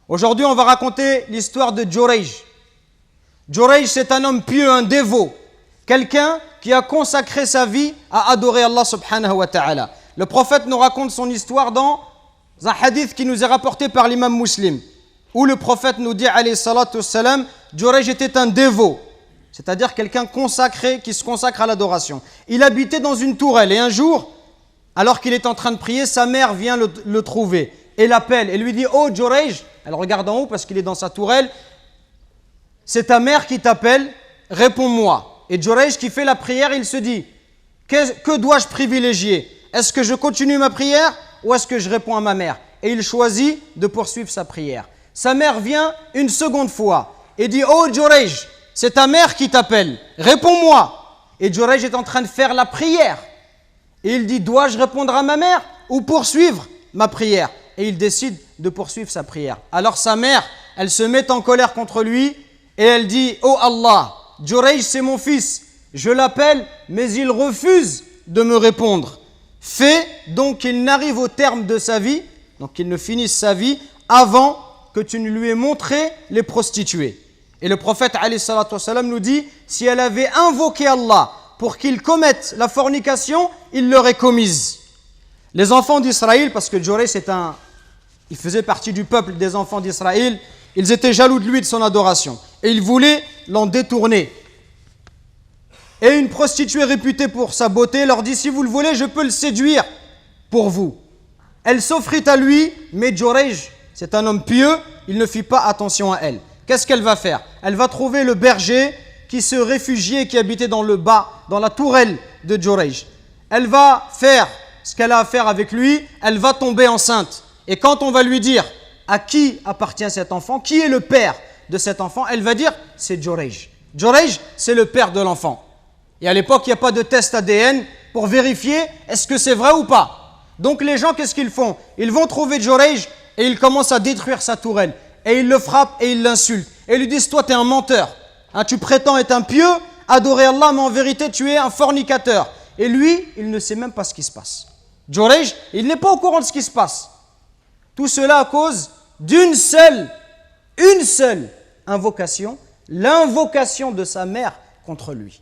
Aujourd'hui, on va raconter l'histoire de Jurayj. Jurayj, c'est un homme pieux, un dévot, quelqu'un qui a consacré sa vie à adorer Allah subhanahu wa ta'ala. Le prophète nous raconte son histoire dans un hadith qui nous est rapporté par l'imam Muslim, où le prophète nous dit, alayhi salatu wassalam, Jurayj était un dévot, c'est-à-dire quelqu'un consacré, qui se consacre à l'adoration. Il habitait dans une tourelle et un jour, alors qu'il est en train de prier, sa mère vient le trouver et l'appelle et lui dit « Oh Jurayj !» Elle regarde en haut parce qu'il est dans sa tourelle. « C'est ta mère qui t'appelle, réponds-moi. » Et Jurayj qui fait la prière, il se dit « Que dois-je privilégier? Est-ce que je continue ma prière ou est-ce que je réponds à ma mère ?» Et il choisit de poursuivre sa prière. Sa mère vient une seconde fois et dit « Oh Jurayj, c'est ta mère qui t'appelle, réponds-moi. » Et Jurayj est en train de faire la prière. Et il dit, dois-je répondre à ma mère ou poursuivre ma prière? Et il décide de poursuivre sa prière. Alors sa mère, elle se met en colère contre lui et elle dit, oh Allah, Jurayj c'est mon fils, je l'appelle mais il refuse de me répondre. Fais donc qu'il n'arrive au terme de sa vie, donc qu'il ne finisse sa vie avant que tu ne lui aies montré les prostituées. Et le prophète alayhi salatu wassalam nous dit, si elle avait invoqué Allah pour qu'il commette la fornication, il l'aurait commise. Les enfants d'Israël, parce que Jurayj il faisait partie du peuple des enfants d'Israël, ils étaient jaloux de lui, de son adoration. Et ils voulaient l'en détourner. Et une prostituée réputée pour sa beauté leur dit, si vous le voulez, je peux le séduire pour vous. Elle s'offrit à lui, mais Jurayj, c'est un homme pieux, il ne fit pas attention à elle. Qu'est-ce qu'elle va faire? Elle va trouver le berger qui se réfugiait, qui habitait dans le bas, dans la tourelle de Jurayj. Elle va faire ce qu'elle a à faire avec lui, elle va tomber enceinte. Et quand on va lui dire à qui appartient cet enfant, qui est le père de cet enfant, elle va dire c'est Jurayj. Jurayj, c'est le père de l'enfant. Et à l'époque, il n'y a pas de test ADN pour vérifier est-ce que c'est vrai ou pas. Donc les gens, qu'est-ce qu'ils font? Ils vont trouver Jurayj et ils commencent à détruire sa tourelle. Et ils le frappent et ils l'insultent. Et ils lui disent, toi, tu es un menteur. Hein, tu prétends être un pieux, adorer Allah, mais en vérité, tu es un fornicateur. Et lui, il ne sait même pas ce qui se passe. Jurayj, il n'est pas au courant de ce qui se passe. Tout cela à cause une seule invocation, l'invocation de sa mère contre lui.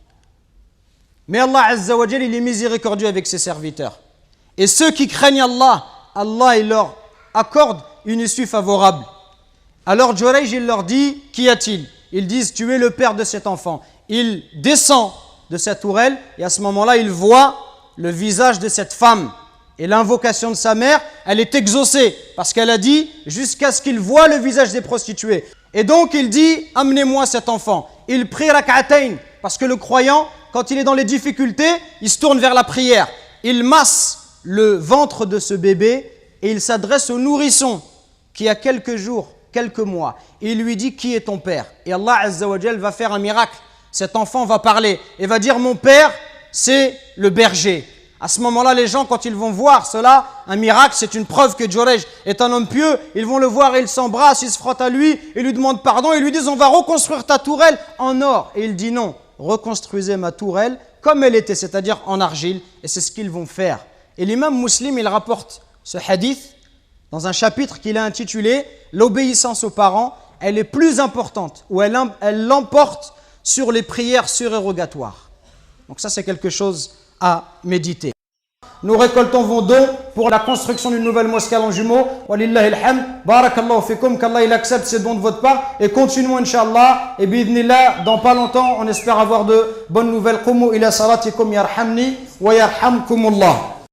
Mais Allah Azza wa Jal, il est miséricordieux avec ses serviteurs. Et ceux qui craignent Allah, Allah il leur accorde une issue favorable. Alors Jurayj, il leur dit, qu'y a-t-il? Ils disent, tu es le père de cet enfant. Il descend de sa tourelle et à ce moment-là, il voit le visage de cette femme. Et l'invocation de sa mère, elle est exaucée parce qu'elle a dit, jusqu'à ce qu'il voie le visage des prostituées. Et donc il dit, amenez-moi cet enfant. Il prie rak'atayn parce que le croyant, quand il est dans les difficultés, il se tourne vers la prière. Il masse le ventre de ce bébé et il s'adresse au nourrisson qui a quelques jours, quelques mois. Et il lui dit, qui est ton père? Et Allah Azza wa Jal va faire un miracle. Cet enfant va parler et va dire, mon père, c'est le berger. À ce moment-là, les gens, quand ils vont voir cela, un miracle, c'est une preuve que Jurayj est un homme pieux. Ils vont le voir et ils s'embrassent, ils se frottent à lui, ils lui demandent pardon, ils lui disent, on va reconstruire ta tourelle en or. Et il dit non, reconstruisez ma tourelle comme elle était, c'est-à-dire en argile. Et c'est ce qu'ils vont faire. Et l'imam Muslim, il rapporte ce hadith dans un chapitre qu'il a intitulé « L'obéissance aux parents, elle est plus importante » ou elle l'emporte sur les prières surérogatoires. Donc ça, c'est quelque chose à méditer. Nous récoltons vos dons pour la construction d'une nouvelle mosquée à Longjumeau. Walillahi alhamd. Barakallahu fikum. Qu'Allah il accepte ces dons de votre part. Et continuons, Inch'Allah. Et bi'idhnillah, dans pas longtemps, on espère avoir de bonnes nouvelles. Qumu ila salatikum yarhamni wa yarhamkumullah.